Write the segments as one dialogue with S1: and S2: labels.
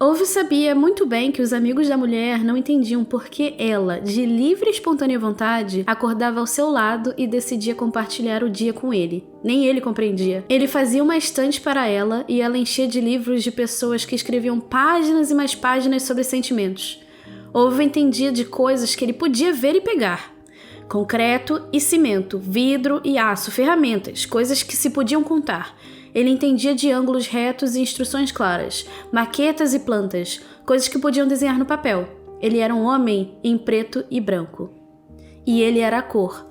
S1: Ove sabia muito bem que os amigos da mulher não entendiam por que ela, de livre e espontânea vontade, acordava ao seu lado e decidia compartilhar o dia com ele. Nem ele compreendia. Ele fazia uma estante para ela e ela enchia de livros de pessoas que escreviam páginas e mais páginas sobre sentimentos. Ove entendia de coisas que ele podia ver e pegar. Concreto e cimento, vidro e aço, ferramentas, coisas que se podiam contar. Ele entendia de ângulos retos e instruções claras, maquetas e plantas, coisas que podiam desenhar no papel. Ele era um homem em preto e branco. E ele era a cor,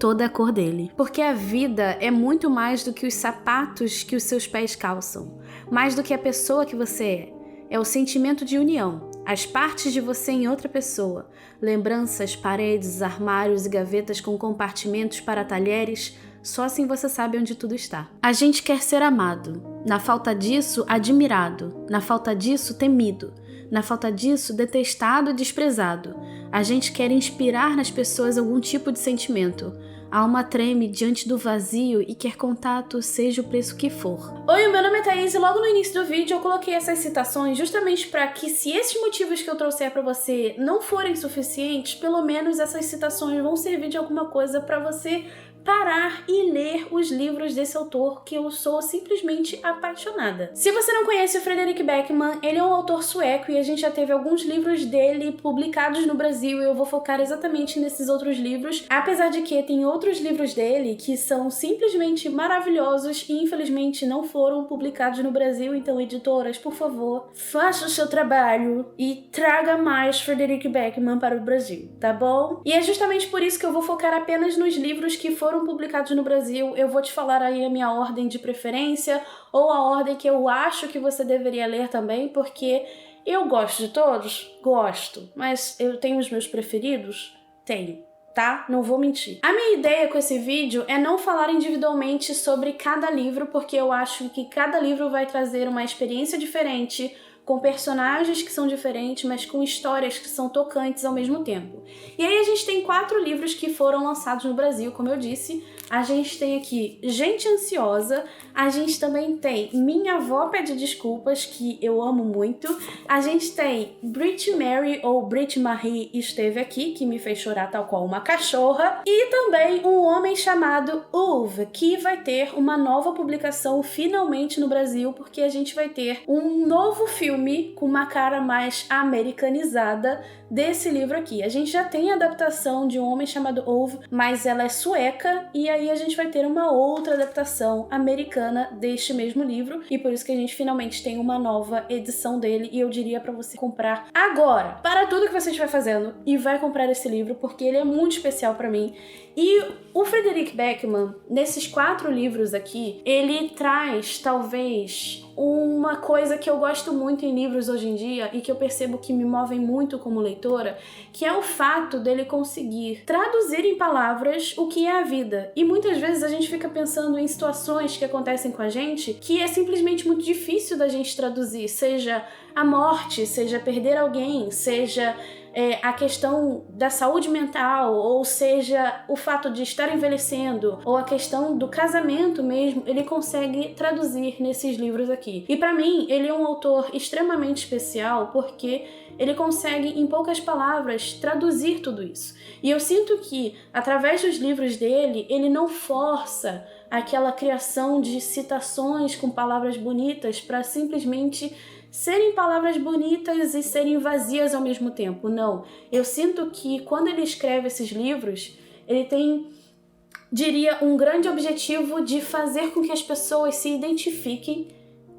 S1: toda a cor dele. Porque a vida é muito mais do que os sapatos que os seus pés calçam, mais do que a pessoa que você é. É o sentimento de união, as partes de você em outra pessoa, lembranças, paredes, armários e gavetas com compartimentos para talheres. Só assim você sabe onde tudo está. A gente quer ser amado. Na falta disso, admirado. Na falta disso, temido. Na falta disso, detestado e desprezado. A gente quer inspirar nas pessoas algum tipo de sentimento. A alma treme diante do vazio e quer contato, seja o preço que for. Oi, meu nome é Thaís e logo no início do vídeo eu coloquei essas citações justamente para que, se esses motivos que eu trouxer para você não forem suficientes, pelo menos essas citações vão servir de alguma coisa para você parar e ler os livros desse autor que eu sou simplesmente apaixonada. Se você não conhece o Fredrik Backman, ele é um autor sueco e a gente já teve alguns livros dele publicados no Brasil e eu vou focar exatamente nesses outros livros, apesar de que tem outros livros dele que são simplesmente maravilhosos e infelizmente não foram publicados no Brasil, então editoras, por favor, faça o seu trabalho e traga mais Fredrik Backman para o Brasil, tá bom? E é justamente por isso que eu vou focar apenas nos livros que foram publicados no Brasil. Eu vou te falar aí a minha ordem de preferência ou a ordem que eu acho que você deveria ler também, porque eu gosto de todos? Gosto, mas eu tenho os meus preferidos? Tenho, tá? Não vou mentir. A minha ideia com esse vídeo é não falar individualmente sobre cada livro, porque eu acho que cada livro vai trazer uma experiência diferente, com personagens que são diferentes, mas com histórias que são tocantes ao mesmo tempo. E aí a gente tem 4 livros que foram lançados no Brasil, como eu disse. A gente tem aqui Gente Ansiosa, a gente também tem Minha Avó Pede Desculpas, que eu amo muito. A gente tem Brit Mary ou Brit Marie Esteve Aqui, que me fez chorar tal qual uma cachorra. E também Um Homem Chamado Uve, que vai ter uma nova publicação finalmente no Brasil, porque a gente vai ter um novo filme com uma cara mais americanizada desse livro aqui. A gente já tem a adaptação de Um Homem Chamado Ove, mas ela é sueca, e aí a gente vai ter uma outra adaptação americana deste mesmo livro, e por isso que a gente finalmente tem uma nova edição dele, e eu diria pra você comprar agora. Para tudo que você estiver fazendo e vai comprar esse livro, porque ele é muito especial pra mim. E o Fredrik Backman, nesses 4 livros aqui, ele traz talvez uma coisa que eu gosto muito em livros hoje em dia e que eu percebo que me movem muito como leitora, que é o fato dele conseguir traduzir em palavras o que é a vida. E muitas vezes a gente fica pensando em situações que acontecem com a gente que é simplesmente muito difícil da gente traduzir, seja a morte, seja perder alguém, seja a questão da saúde mental, ou seja, o fato de estar envelhecendo, ou a questão do casamento mesmo, ele consegue traduzir nesses livros aqui. E pra mim, ele é um autor extremamente especial porque ele consegue, em poucas palavras, traduzir tudo isso. E eu sinto que, através dos livros dele, ele não força aquela criação de citações com palavras bonitas para simplesmente serem palavras bonitas e serem vazias ao mesmo tempo. Não. Eu sinto que quando ele escreve esses livros, ele tem, diria, um grande objetivo de fazer com que as pessoas se identifiquem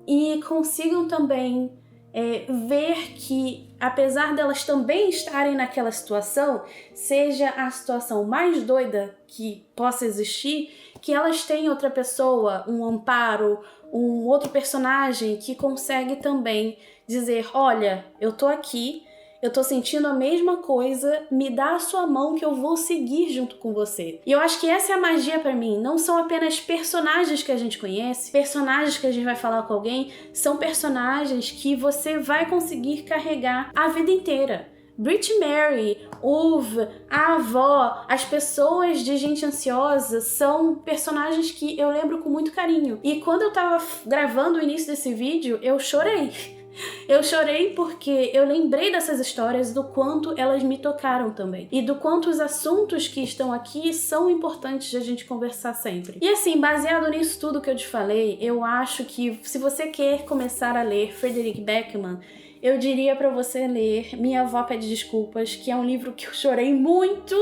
S1: e consigam também ver que, apesar delas também estarem naquela situação, seja a situação mais doida que possa existir, que elas têm outra pessoa, um amparo, um outro personagem que consegue também dizer: olha, eu tô aqui, eu tô sentindo a mesma coisa, me dá a sua mão que eu vou seguir junto com você. E eu acho que essa é a magia pra mim. Não são apenas personagens que a gente conhece, personagens que a gente vai falar com alguém, são personagens que você vai conseguir carregar a vida inteira. Brit Mary, Uve, a avó, as pessoas de Gente Ansiosa são personagens que eu lembro com muito carinho. E quando eu tava gravando o início desse vídeo, eu chorei. Eu chorei porque eu lembrei dessas histórias, do quanto elas me tocaram também. E do quanto os assuntos que estão aqui são importantes de a gente conversar sempre. E assim, baseado nisso tudo que eu te falei, eu acho que se você quer começar a ler Frederick Backman, eu diria pra você ler Minha Avó Pede Desculpas, que é um livro que eu chorei muito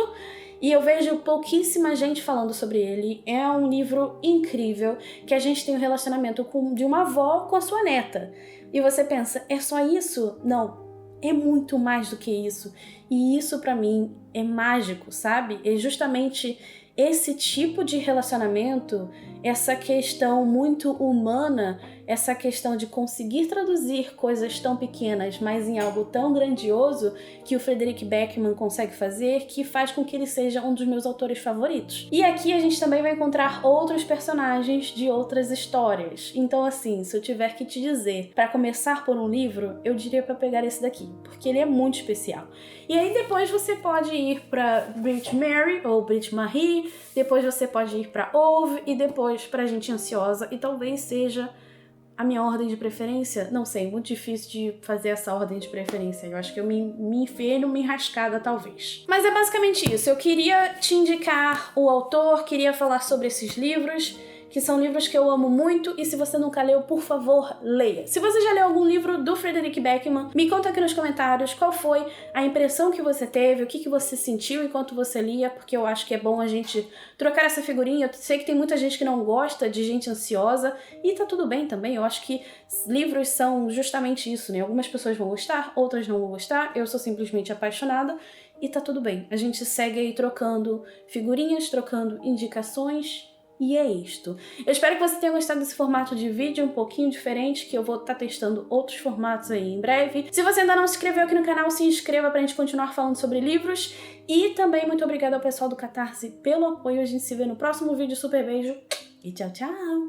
S1: e eu vejo pouquíssima gente falando sobre ele. É um livro incrível, que a gente tem um relacionamento de uma avó com a sua neta. E você pensa, é só isso? Não, é muito mais do que isso. E isso pra mim é mágico, sabe? É justamente esse tipo de relacionamento, essa questão muito humana, essa questão de conseguir traduzir coisas tão pequenas, mas em algo tão grandioso que o Frederick Backman consegue fazer, que faz com que ele seja um dos meus autores favoritos. E aqui a gente também vai encontrar outros personagens de outras histórias. Então assim, se eu tiver que te dizer, para começar por um livro, eu diria para pegar esse daqui, porque ele é muito especial. E aí depois você pode ir para Brit Mary ou Brit Marie, depois você pode ir para Ove e depois para Gente Ansiosa, e talvez seja a minha ordem de preferência. Não sei, muito difícil de fazer essa ordem de preferência. Eu acho que eu me enfiei numa enrascada, talvez. Mas é basicamente isso. Eu queria te indicar o autor, queria falar sobre esses livros, que são livros que eu amo muito, e se você nunca leu, por favor, leia. Se você já leu algum livro do Frederick Backman, me conta aqui nos comentários qual foi a impressão que você teve, o que você sentiu enquanto você lia, porque eu acho que é bom a gente trocar essa figurinha. Eu sei que tem muita gente que não gosta de gente ansiosa, e tá tudo bem também. Eu acho que livros são justamente isso, né? Algumas pessoas vão gostar, outras não vão gostar, eu sou simplesmente apaixonada, e tá tudo bem. A gente segue aí trocando figurinhas, trocando indicações. E é isto. Eu espero que você tenha gostado desse formato de vídeo um pouquinho diferente, que eu vou estar testando outros formatos aí em breve. Se você ainda não se inscreveu aqui no canal, se inscreva pra gente continuar falando sobre livros. E também muito obrigada ao pessoal do Catarse pelo apoio. A gente se vê no próximo vídeo. Super beijo e tchau, tchau!